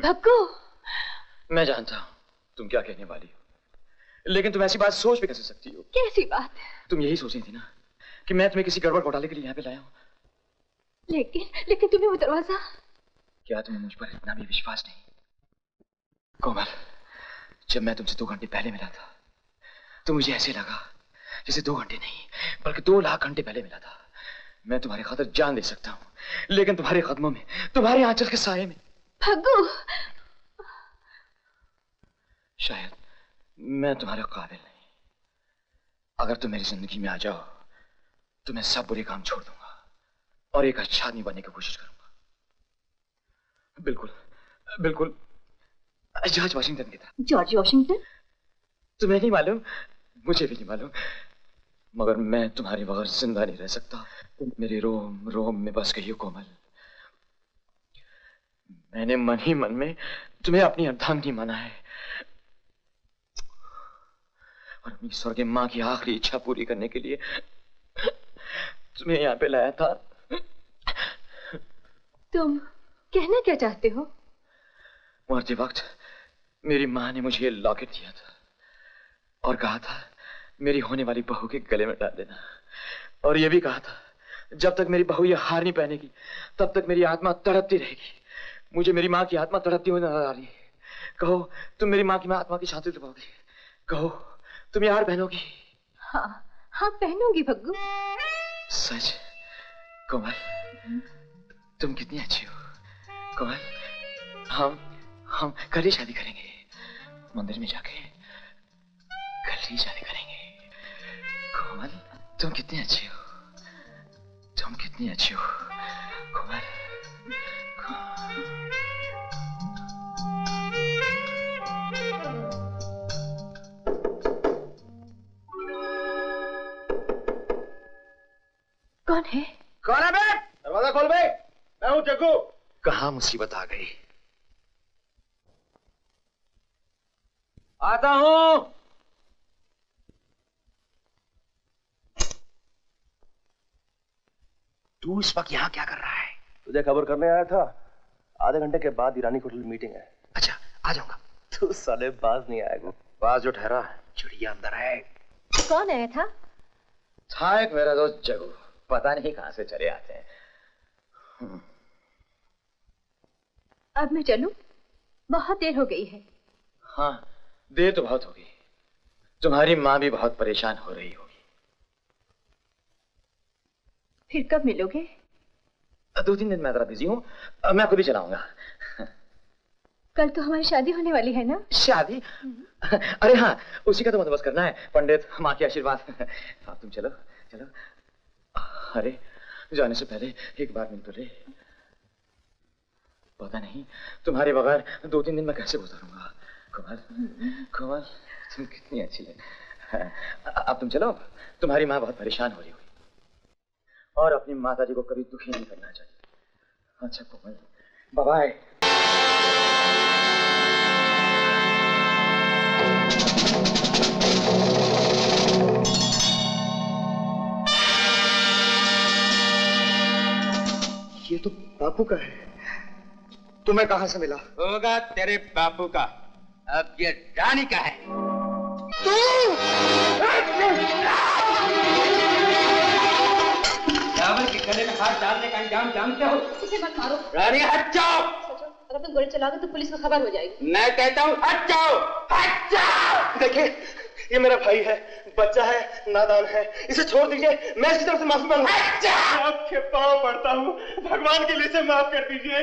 भक्कू, मैं जानता हूँ तुम क्या कहने वाली हो, लेकिन तुम ऐसी बात सोच भी कैसे सकती हो? कैसी बात? तुम यही सोच रही थी ना कि मैं तुम्हें किसी गड़बड़ घोटाले के लिए यहाँ पे लाया हूँ। लेकिन तुम्हें वो दरवाजा। क्या तुम्हें मुझ पर इतना भी विश्वास नहीं? कोमल, जब मैं तुमसे 2 घंटे पहले मिला था तो मुझे ऐसे लगा जैसे 2 घंटे नहीं बल्कि 2 लाख घंटे पहले मिला था। मैं तुम्हारी खातिर जान दे सकता हूँ, लेकिन तुम्हारे कदमों में, तुम्हारे आंचल के साये में। भग्गू, शायद मैं तुम्हारे काबिल नहीं। अगर तुम मेरी जिंदगी में आ जाओ तो मैं सब बुरे काम छोड़ दूंगा और एक अच्छा आदमी बनने की कोशिश करूंगा। बिल्कुल बिल्कुल जॉर्ज वॉशिंगटन की तरह। George Washington? तुम्हें नहीं मालूम, मुझे भी नहीं मालूम, मगर मैं तुम्हारे बगैर जिंदा नहीं रह सकता। तुम मेरे रोम रोम में बस गई हो कोमल। मैंने मन ही मन में तुम्हें अपनी अर्धांगिनी माना है और अपनी स्वर्गीय माँ की आखिरी इच्छा पूरी करने के लिए तुम्हें यहाँ पे लाया था। तुम कहना क्या चाहते हो? मरते वक्त मेरी माँ ने मुझे ये लॉकेट दिया था और कहा था मेरी होने वाली बहू के गले में डाल देना, और ये भी कहा था जब तक मेरी बहू ये हार नहीं पहनेगी तब तक मेरी आत्मा तड़पती रहेगी। मुझे मेरी माँ की आत्मा तड़पती हुई नजर आ रही है। कहो तुम मेरी माँ की आत्मा की शांति दिलाओगी? कहो तुम ये हार पहनोगी? हाँ हाँ पहनूंगी भग्गू। सच? कोमल तुम कितनी अच्छी हो कोमल। हम कल ही शादी करेंगे, मंदिर में जाके कल ही शादी करेंगे। कोमल तुम कितनी अच्छी हो, तुम कितनी अच्छी हो कोमल। कौन है? कौन है बे? दरवाजा खोल बे। मैं हूँ जग्गू। कहाँ मुसीबत आ गई? आता हूँ। तू इस वक्त यहाँ क्या कर रहा है? तुझे खबर करने आया था। आधे घंटे के बाद ईरानी होटल मीटिंग है। अच्छा आ जाऊंगा। तू साले बाज नहीं आएगा। बाज जो ठहरा चिड़िया अंदर है। कौन आया था? था एक मेरा दोस्त जग्गू, पता नहीं कहां से चले आते हैं। अब मैं चलूं? बहुत देर हो गई है। हाँ देर तो बहुत होगी। तुम्हारी माँ भी बहुत परेशान हो रही होगी। फिर कब मिलोगे? 2-3 दिन मैं जरा बिजी हूँ, मैं खुद ही चलाऊंगा। कल तो हमारी शादी होने वाली है ना? शादी? अरे हाँ उसी का तो बंदोबस्त करना है। पंडित, माँ के आशीर्वाद। हाँ तुम चलो चलो। अरे जाने से पहले एक बार मिल तो ले। पता नहीं तुम्हारे बगैर 2-3 दिन मैं कैसे गुजारूंगा। कोमल कोमल तुम कितनी अच्छी है। अब तुम चलो, तुम्हारी माँ बहुत परेशान हो रही हुई और अपनी माता जी को कभी दुखी नहीं करना चाहिए। अच्छा कोमल बाय बाय। ये तो बापू का है। तुम्हें कहां से मिला? होगा तेरे बापू का। अब ये रानी का है। तू रावण के गले में हाथ डालने का अंजाम जानते हो? इसे मत मारो। रानी हट जाओ। अगर तुम गोली चलाओगे तो पुलिस में खबर हो जाएगी। मैं कहता हूँ हट जाओ, हट जाओ। देखिए ये मेरा भाई है, बच्चा है, नादान है, इसे छोड़ दीजिए। मैं इसकी तरफ से माफी मांगू। आपके पाँव पड़ता हूँ, भगवान के लिए इसे माफ कर दीजिए।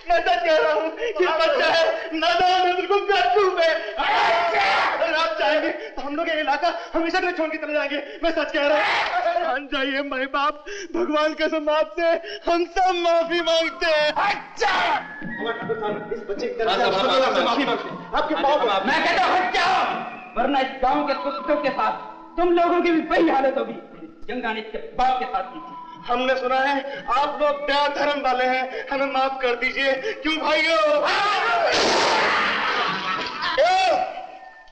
मैं सच कह रहा हूँ कि बच्चा है, नादान है, बिल्कुल बेवकूफ है। अगर आप चाहेंगे तो हम लोग ये इलाका हमेशा के लिए छोड़ के चले जाएंगे। मैं सच कह रहा हूँ। मान जाइए माई बाप, भगवान के कसम आपसे हम सब माफी मांगते हैं। इस बच्चे की तरफ से माफी मांगते हैं। आपके पाँव। मैं कहता हूँ हट जाओ, वरना इस गांव के कुत्तों के साथ तुम लोगों की भी वही हालत होगी जंगा ने इसके बाप के साथ की थी। हमने सुना है आप लोग दया धर्म वाले हैं, हमें माफ कर दीजिए। क्यों भाइयों?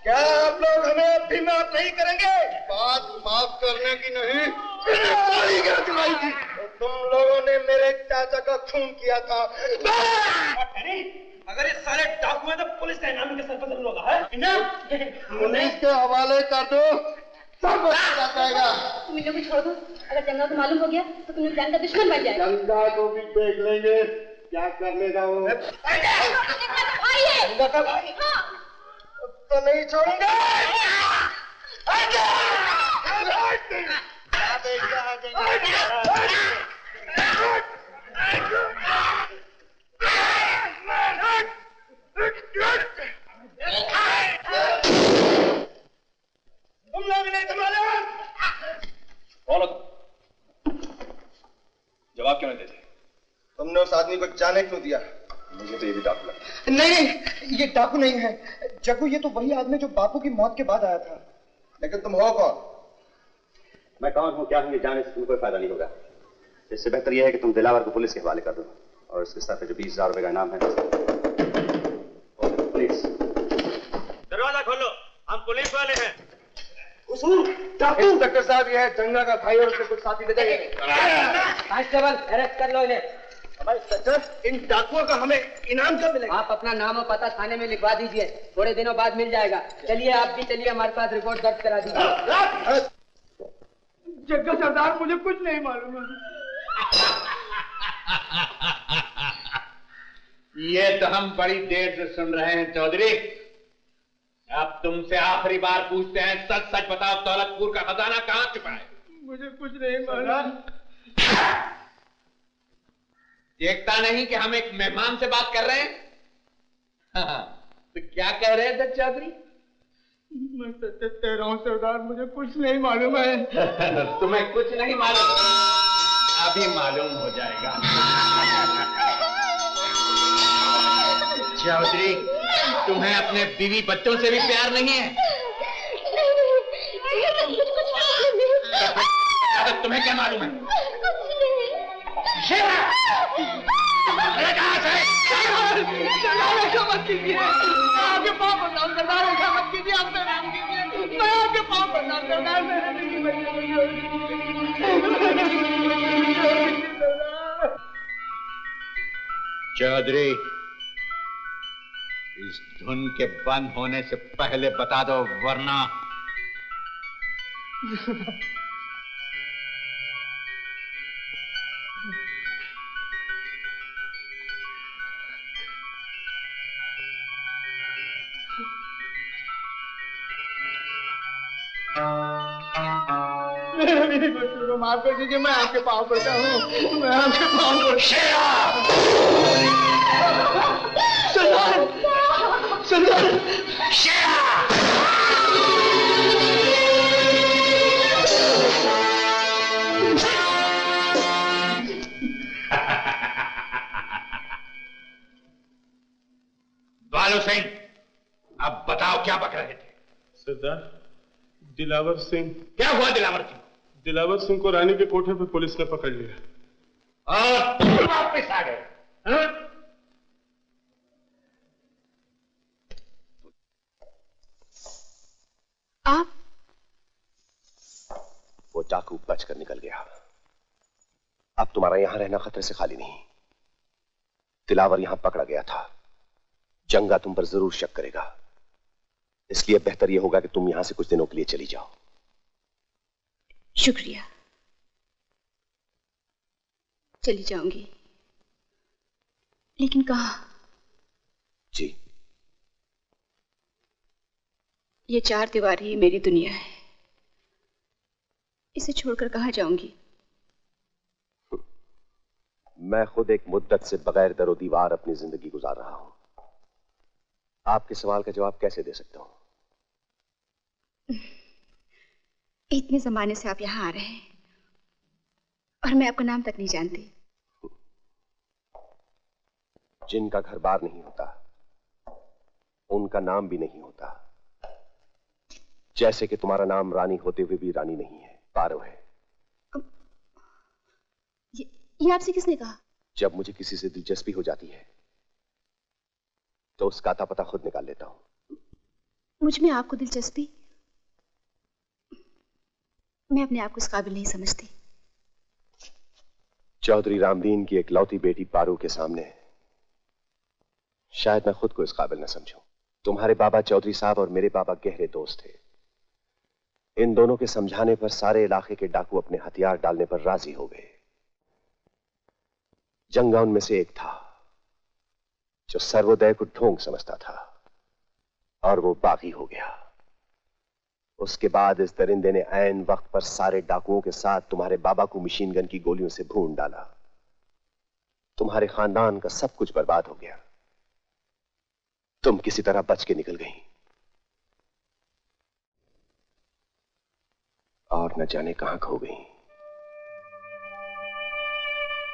क्या आप लोग हमें अब भी माफ नहीं करेंगे? बात माफ करने की नहीं, तो तुम लोगों ने मेरे चाचा का खून किया था। अगर पुलिस का इनाम के सर पर जरूर होगा, है? इनाम पुलिस के हवाले कर दो, सब बता जाएगा। तुम इन लोगों को छोड़ दो, अगर जंगा को मालूम हो गया तो तुम जंग का दुश्मन बन जाएगा। जंगा को भी देख लेंगे क्या कर लेगा वो। जंगा का भाई तो नहीं छोड़ूंगा। तुम लोग नहीं संभाले कौन हो तुम? जवाब क्यों नहीं देते? तुमने उस आदमी को जाने क्यों दिया? मुझे तो ये भी डाकू लगता। नहीं, ये डाकू नहीं है जग्गू, ये तो वही आदमी जो बापू की मौत के बाद आया था। लेकिन तुम हो कौन? मैं कौन हूँ क्या हूँ ये जानने से तुम्हें कोई फायदा नहीं होगा। इससे बेहतर यह है कि तुम दिलावर को पुलिस के हवाले कर दो और इसके साथ जो 20,000 रुपए का इनाम है। पुलिस दरवाजा खोलो, हम पुलिस वाले हैं। डाकू इंस्पेक्टर साहब, ये है जंगा का भाई और उसके कुछ साथी ले जाइए। कांस्टेबल अरेस्ट कर लो इन्हें। हमारे इंस्पेक्टर, इन डाकुओं का हमें इनाम कब मिलेगा? आप अपना नाम और पता थाने में लिखवा दीजिए, थोड़े दिनों बाद मिल जाएगा। चलिए आप भी चलिए, हमारे पास रिपोर्ट दर्ज करा दीजिए। जग्गा सरदार, मुझे कुछ नहीं मालूम है। ये तो हम बड़ी देर से सुन रहे हैं चौधरी। अब तुमसे आखिरी बार पूछते हैं, सच सच बताओ, दौलतपुर का खजाना कहाँ छुपा है? मुझे कुछ नहीं मालूम। देखता नहीं कि हम एक मेहमान से बात कर रहे हैं? हाँ, तो क्या कह रहे थे चौधरी? मैं सच कह रहा हूँ सरदार, मुझे कुछ नहीं मालूम है। तुम्हें कुछ नहीं मालूम? अभी मालूम हो जाएगा। चौधरी, तुम्हें अपने बीवी बच्चों से भी प्यार नहीं है? तुम्हें क्या मालूम है? मत कीजिए, आपके पाँव प्रणाम सरदार, ऐसा मत कीजिए, आप मेरा नाम कीजिए, मैं आपके पाँव प्रणाम सरदार, मेरे बीवी चौधरी, इस धुन के बंद होने से पहले बता दो, वरना मेरी बच्चों को माफ कर दीजिए, मैं आपके पाँव पड़ता हूँ, मैं आपके पाँव पड़ता हूँ। सरदार, सरदार, बालू सिंह, अब बताओ क्या बक रहे थे? सरदार, दिलावर सिंह। क्या हुआ दिलावर सिंह? दिलावर सिंह को रानी के कोठे पे पुलिस ने पकड़ लिया और वापस आ गए? हाँ? आप? वो डाकू बचकर निकल गया। अब तुम्हारा यहां रहना खतरे से खाली नहीं। दिलावर यहां पकड़ा गया था। जंगा तुम पर जरूर शक करेगा, इसलिए बेहतर यह होगा कि तुम यहां से कुछ दिनों के लिए चली जाओ। शुक्रिया, चली जाऊंगी, लेकिन कहाँ? जी, ये चार दीवारी ही मेरी दुनिया है, इसे छोड़कर कहाँ जाऊंगी? मैं खुद एक मुद्दत से बगैर दरो दीवार अपनी जिंदगी गुजार रहा हूं। आपके सवाल का जवाब कैसे दे सकता हूं? इतने जमाने से आप यहाँ आ रहे हैं और मैं आपका नाम तक नहीं जानती। जिनका घर बार नहीं होता उनका नाम भी नहीं होता। जैसे कि तुम्हारा नाम रानी होते हुए भी रानी नहीं है, पारो है। ये आपसे किसने कहा? जब मुझे किसी से दिलचस्पी हो जाती है तो उसका अता पता खुद निकाल लेता हूं। मुझ में आपको दिलचस्पी? मैं अपने आप को इस काबिल नहीं समझती। चौधरी रामदीन की एक लौती बेटी पारू के सामने शायद मैं खुद को इस काबिल न समझूं। तुम्हारे बाबा चौधरी साहब और मेरे बाबा गहरे दोस्त थे। इन दोनों के समझाने पर सारे इलाके के डाकू अपने हथियार डालने पर राजी हो गए। जंगा उनमें से एक था जो सर्वोदय को ढोंग समझता था और वो बागी हो गया। उसके बाद इस दरिंदे ने ऐन वक्त पर सारे डाकुओं के साथ तुम्हारे बाबा को मशीन गन की गोलियों से भून डाला। तुम्हारे खानदान का सब कुछ बर्बाद हो गया। तुम किसी तरह बच के निकल गई और न जाने कहां खो गई।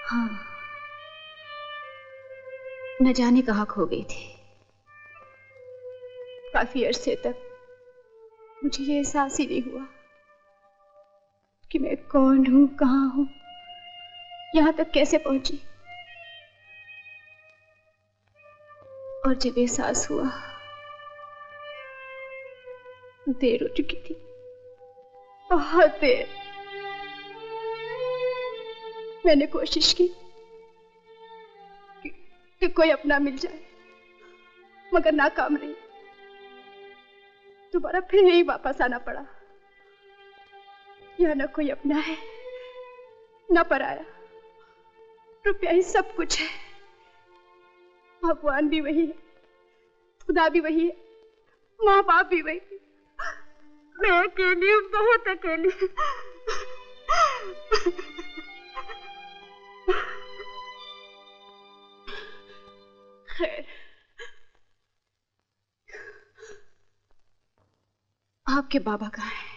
हाँ, न जाने कहां खो गई थी। काफी अरसे तक मुझे ये एहसास ही नहीं हुआ कि मैं कौन हूं, कहां हूं, यहां तक कैसे पहुंची। और जब एहसास हुआ देर हो चुकी थी, बहुत देर। मैंने कोशिश की कि कोई अपना मिल जाए, मगर नाकाम रही। दोबारा फिर यही वापस आना पड़ा। यहाँ न कोई अपना है न पराया, रुपया ही सब कुछ है। भगवान भी वही है, खुदा भी वही है, माँ बाप भी वही है। मैं अकेली हूँ, बहुत अकेली। खैर, आपके बाबा कहाँ हैं?